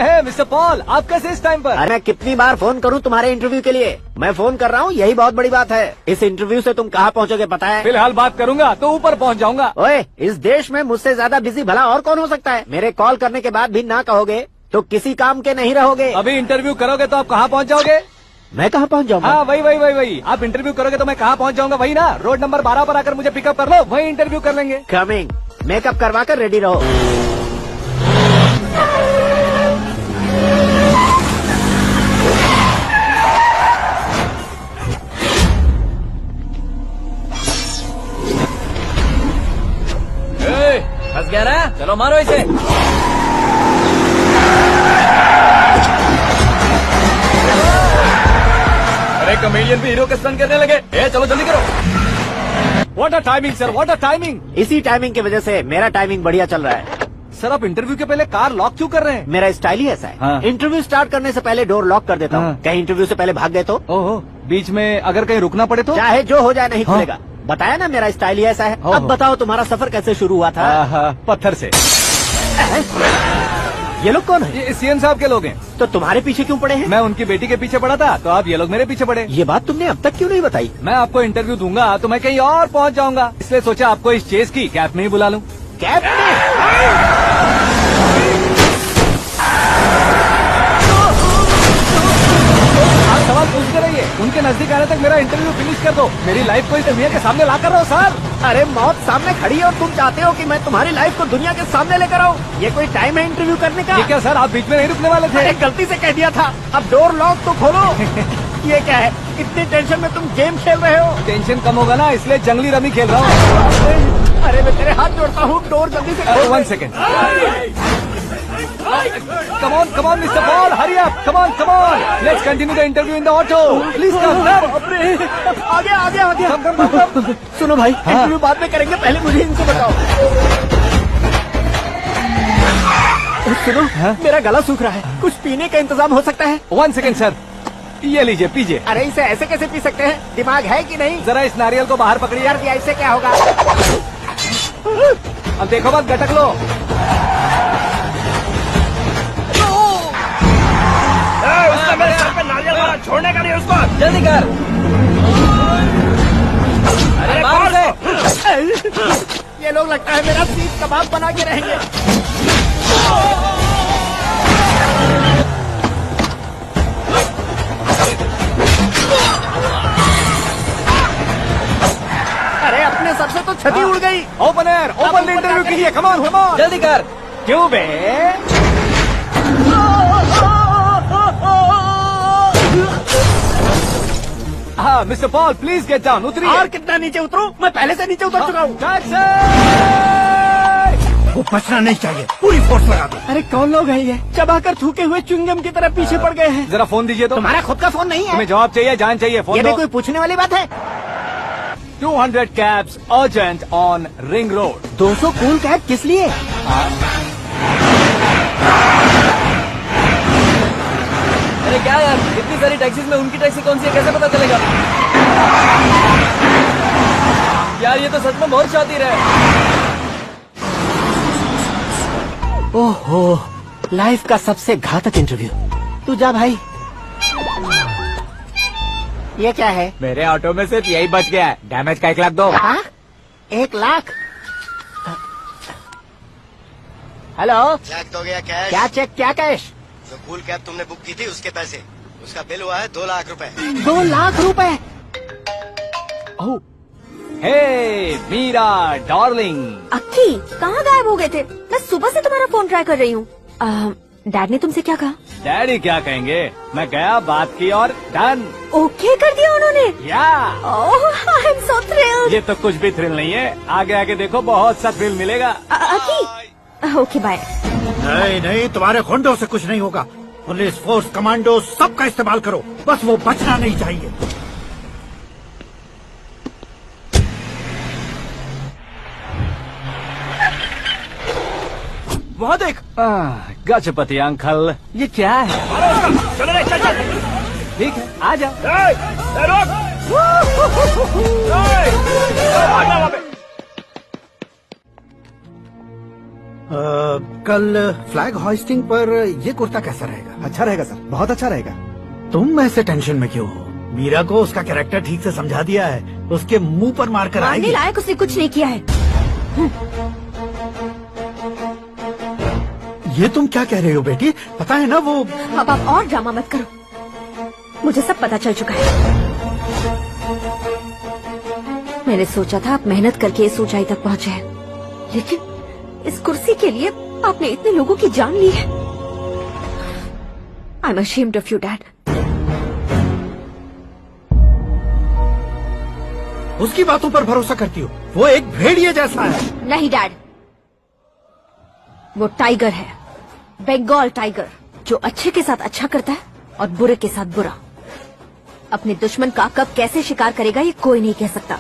Mister Paul, आप कैसे इस टाइम पर? अरे मैं कितनी बार फोन करूं तुम्हारे इंटरव्यू के लिए? मैं फोन कर रहा हूं, यही बहुत बड़ी बात है। इस इंटरव्यू से तुम कहां पहुंचोगे पता है? फिलहाल बात करूंगा तो ऊपर पहुंच जाऊंगा। ओए, इस देश में मुझसे ज्यादा बिजी भला और कौन हो सकता है? मेरे कॉल करने के बाद भी ना कहोगे तो किसी काम के नहीं रहोगे। अभी इंटरव्यू करोगे तो आप कहाँ पहुँच जाओगे? मैं कहाँ पहुँच जाऊंगा? हाँ, वही। आप इंटरव्यू करोगे तो मैं कहाँ पहुँच जाऊंगा? वही ना, रोड नंबर 12 पर आकर मुझे पिकअप कर लो, वही इंटरव्यू कर लेंगे। कमिंग। मेकअप करवा कर रेडी रहो। फंस गया ना, चलो मारो इसे। अरे कमेडियन भी हीरो के स्टंट करने लगे। चलो जल्दी करो। What a timing sir, what a timing. इसी टाइमिंग की वजह से मेरा टाइमिंग बढ़िया चल रहा है। सर आप इंटरव्यू के पहले कार लॉक क्यों कर रहे हैं? मेरा स्टाइल ही ऐसा है। हाँ। इंटरव्यू स्टार्ट करने से पहले डोर लॉक कर देता हूँ। हाँ। कहीं इंटरव्यू से पहले भाग गए तो? ओहो, बीच में अगर कहीं रुकना पड़े तो? चाहे जो हो जाए नहीं हाँ। खुलेगा। बताया ना मेरा स्टाइल ही ऐसा है। ओहो। अब बताओ तुम्हारा सफर कैसे शुरू हुआ था? पत्थर से। ये लोग कौन है? ये सीएम साहब के लोग हैं। तो तुम्हारे पीछे क्यों पड़े हैं? मैं उनकी बेटी के पीछे पड़ा था, तो आप ये लोग मेरे पीछे पड़े। ये बात तुमने अब तक क्यों नहीं बताई? मैं आपको इंटरव्यू दूंगा तो मैं कहीं और पहुंच जाऊंगा, इसलिए सोचा आपको इस चेस की कैप में ही बुला लूं। कैब में? आप सवाल पूछते रहिए, उनके नजदीक आने तक मेरा इंटरव्यू फिनिश कर दो। मेरी लाइफ को इस दुनिया के सामने ला कर रहो सर। अरे मौत सामने खड़ी है और तुम चाहते हो कि मैं तुम्हारी लाइफ को दुनिया के सामने लेकर आऊं? ये कोई टाइम है इंटरव्यू करने का? ये क्या सर, आप बीच में नहीं रुकने वाले थे? अरे गलती से कह दिया था। अब डोर लॉक तो खोलो। ये क्या है? इतनी टेंशन में तुम गेम खेल रहे हो? टेंशन कम होगा ना, इसलिए जंगली रमी खेल रहा हूँ। अरे मैं तेरे हाथ जोड़ता हूँ, डोर जल्दी से खोल। 1 second. Come on, Mr. Paul, hurry up. Come on. Let's continue the interview in the auto. Please come. आगे। Come. सुनो भाई, इंटरव्यू बाद में करेंगे, पहले मुझे इनको बताओ। सुनो, मेरा गला सूख रहा है, कुछ पीने का इंतजाम हो सकता है? 1 सेकेंड सर, ये लीजिए पीजिए। अरे इसे ऐसे कैसे पी सकते हैं? दिमाग है कि नहीं? जरा इस नारियल को बाहर पकड़िए। यार दिया, इससे क्या होगा? अब देखो बस, गटक लो। उसका मेरे सर पे नारियल मारा, छोड़ने का नहीं उसको। जल्दी कर। अरे मार उसे। ये लोग लगता है मेरा सीख कबाब बना के रहेंगे। अरे अपने सर से तो छती उड़ गई। ओपन इंटरव्यू कीजिए। कम ऑन जल्दी कर। क्यों बे? हाँ mister Paul, please get down. उतरिए। और कितना नीचे उतरूं? मैं पहले से नीचे उतर चुका हूँ। वो बचना नहीं चाहिए, पूरी फोर्स लगा दो। अरे कौन लोग हैं ये? चबाकर थूके हुए च्युइंगम की तरह पीछे पड़ गए हैं। जरा फोन दीजिए तो। तुम्हारा खुद का फोन नहीं है? तुम्हें जवाब चाहिए, जान चाहिए, फोन ये दो। भी कोई पूछने वाली बात है? 200 cabs urgent on Ring Road. 200 cool cab किस लिए? अरे क्या यार, इतनी सारी टैक्सीज में उनकी टैक्सी कौन सी है, कैसे पता चलेगा? यार ये तो सच में बहुत शातिर है। ओहो, लाइफ का सबसे घातक इंटरव्यू। तू जा भाई। ये क्या है? मेरे ऑटो में सिर्फ यही बच गया है, डैमेज का 1 लाख दो। हाँ? 1 लाख? हेलो, चेक तो गया कैश। क्या चेक, क्या कैश? जो कूल कैब तुमने बुक की थी उसके पैसे, उसका बिल हुआ है 2 लाख रुपए। 2 लाख रुपए? ओह, हे मीरा डार्लिंग। अक्की, कहाँ गायब हो गए थे? मैं सुबह से तुम्हारा फोन ट्राई कर रही हूँ। डैड ने तुमसे क्या कहा? डैडी क्या कहेंगे, मैं गया, बात की और डन। ओके कर दिया उन्होंने? या ओह, आई एम सो थ्रिल्ड। ये तो कुछ भी थ्रिल नहीं है, आगे आगे देखो बहुत सा थ्रिल मिलेगा। अक्की, ओके बाय। नहीं, तुम्हारे गुंडों से कुछ नहीं होगा। पुलिस फोर्स, कमांडो, सबका इस्तेमाल करो, बस वो बचना नहीं चाहिए। वहाँ देख। गजपति अंकल, ये क्या है? चलो रे, चल। ठीक है, आ जा। कल फ्लैग होइस्टिंग पर ये कुर्ता कैसा रहेगा? अच्छा रहेगा सर, बहुत अच्छा रहेगा। तुम ऐसे टेंशन में क्यों हो? मीरा को उसका कैरेक्टर ठीक से समझा दिया है, उसके मुंह पर मार कर मारने आएगी। लायक उसने कुछ नहीं किया है। ये तुम क्या कह रही हो बेटी? पता है ना वो। अब आप और ड्रामा मत करो, मुझे सब पता चल चुका है। मैंने सोचा था आप मेहनत करके इस ऊंचाई तक पहुंचे हैं, लेकिन इस कुर्सी के लिए आपने इतने लोगों की जान ली है। I am ashamed of you, Dad. उसकी बातों पर भरोसा करती हो? वो एक भेड़िए जैसा है। नहीं डैड, वो टाइगर है, बंगाल टाइगर, जो अच्छे के साथ अच्छा करता है और बुरे के साथ बुरा। अपने दुश्मन का कब कैसे शिकार करेगा ये कोई नहीं कह सकता।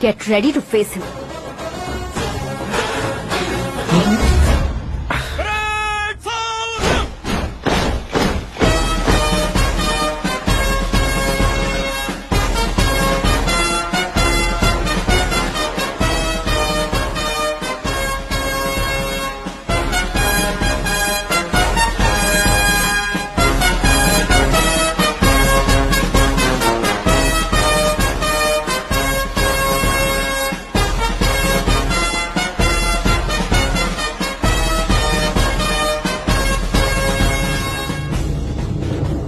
Get ready to face him.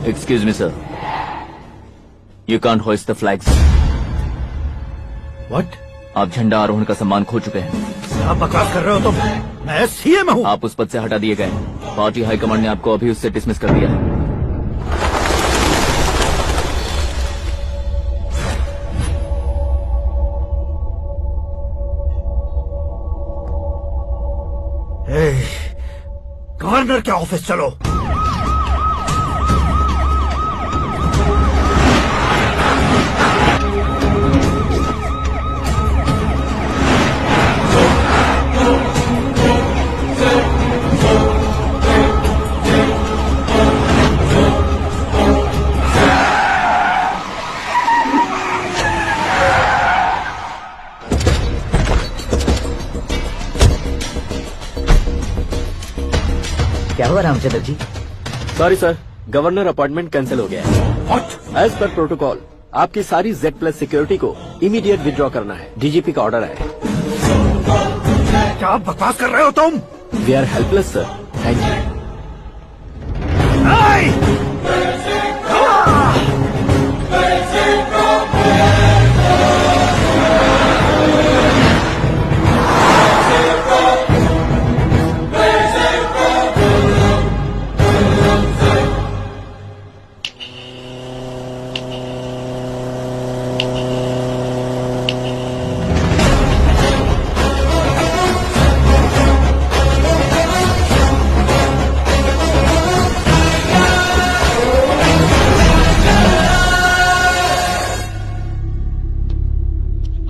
Excuse me, sir. You can't hoist the flags. What? आप झंडा आरोहण का सम्मान खो चुके हैं। क्या बकवास कर रहे हो तुम? मैं सीएम हूँ। आप उस पद से हटा दिए गए। पार्टी हाईकमांड ने आपको अभी उससे डिसमिस कर दिया है। गवर्नर के ऑफिस चलो। क्या हुआ Ramchandra ji? Sorry sir, governor appointment cancel हो गया है। What? एज पर प्रोटोकॉल आपकी सारी Z+ सिक्योरिटी को इमीडिएट विड्रॉ करना है। डीजीपी का ऑर्डर है। क्या बकवास कर रहे हो तुम? We are helpless sir. Thank you.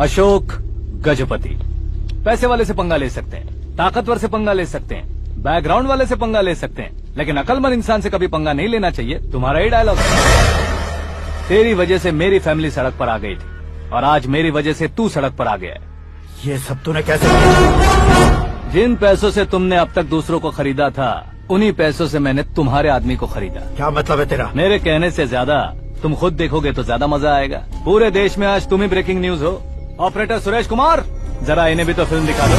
Ashok Gajapati. पैसे वाले से पंगा ले सकते हैं, ताकतवर से पंगा ले सकते हैं, बैकग्राउंड वाले से पंगा ले सकते हैं, लेकिन अकलमंद इंसान से कभी पंगा नहीं लेना चाहिए। तुम्हारा ही डायलॉग। तेरी वजह से मेरी फैमिली सड़क पर आ गई थी और आज मेरी वजह से तू सड़क पर आ गया है। ये सब तूने कैसे किया? जिन पैसों से तुमने अब तक दूसरों को खरीदा था, उन्हीं पैसों से मैंने तुम्हारे आदमी को खरीदा। क्या मतलब है तेरा? मेरे कहने से ज्यादा तुम खुद देखोगे तो ज्यादा मजा आएगा। पूरे देश में आज तुम ही ब्रेकिंग न्यूज हो। ऑपरेटर सुरेश कुमार, जरा इन्हें भी तो फिल्म दिखा दो।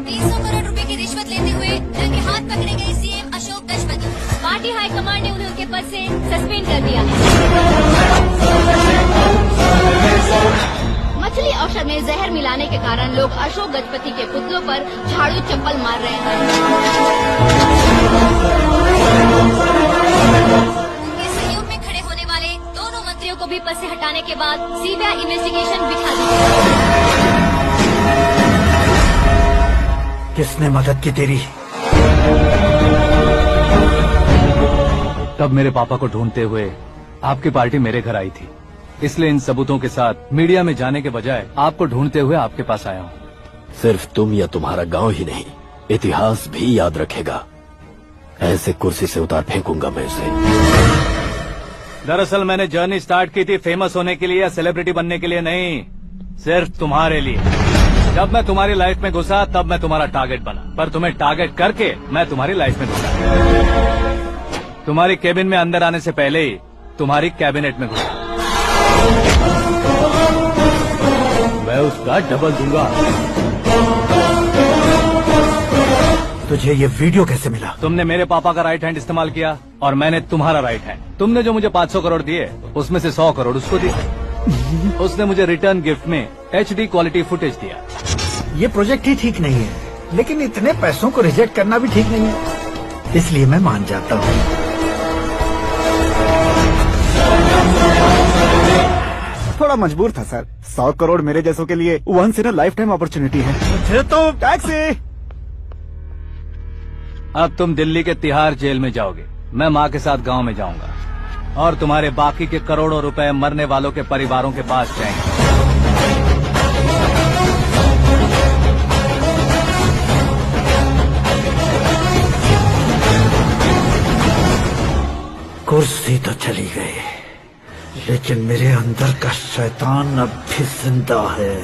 300 करोड़ रुपए की रिश्वत लेते हुए रंगे हाथ पकड़े गए CM Ashok Gajapati. Party high command ने उन्हें उनके पद से सस्पेंड कर दिया है। मछली औषध में जहर मिलाने के कारण लोग अशोक गजपति के पुतलों पर झाड़ू चप्पल मार रहे हैं। उनके सहयोग में खड़े होने वाले दोनों मंत्रियों को भी पद से हटाने के बाद सीबीआई इन्वेस्टिगेशन बिठा दी। किसने मदद की तेरी? तब मेरे पापा को ढूंढते हुए आपकी पार्टी मेरे घर आई थी, इसलिए इन सबूतों के साथ मीडिया में जाने के बजाय आपको ढूंढते हुए आपके पास आया हूँ। सिर्फ तुम या तुम्हारा गांव ही नहीं, इतिहास भी याद रखेगा। ऐसे कुर्सी से उतार फेंकूंगा मैं उसे। दरअसल मैंने जर्नी स्टार्ट की थी फेमस होने के लिए या सेलिब्रिटी बनने के लिए नहीं, सिर्फ तुम्हारे लिए। जब मैं तुम्हारी लाइफ में घुसा तब मैं तुम्हारा टारगेट बना, पर तुम्हें टारगेट करके मैं तुम्हारी लाइफ में घुसा। तुम्हारी केबिन में अंदर आने से पहले ही तुम्हारी कैबिनेट में घुसा। मैं उसका डबल दूंगा। तुझे ये वीडियो कैसे मिला? तुमने मेरे पापा का राइट हैंड इस्तेमाल किया और मैंने तुम्हारा राइट हैंड। तुमने जो मुझे 500 करोड़ दिए उसमें से 100 करोड़ उसको दिए। उसने मुझे रिटर्न गिफ्ट में HD क्वालिटी फुटेज दिया। ये प्रोजेक्ट ही ठीक नहीं है, लेकिन इतने पैसों को रिजेक्ट करना भी ठीक नहीं है, इसलिए मैं मान जाता हूँ। थोड़ा मजबूर था सर। 100 करोड़ मेरे जैसों के लिए once in a life time opportunity है। मुझे तो टैक्सी। अब तुम दिल्ली के तिहाड़ जेल में जाओगे, मैं माँ के साथ गांव में जाऊंगा और तुम्हारे बाकी के करोड़ों रुपए मरने वालों के परिवारों के पास जाएंगे। कुर्सी तो चली गई, लेकिन मेरे अंदर का शैतान अब भी जिंदा है।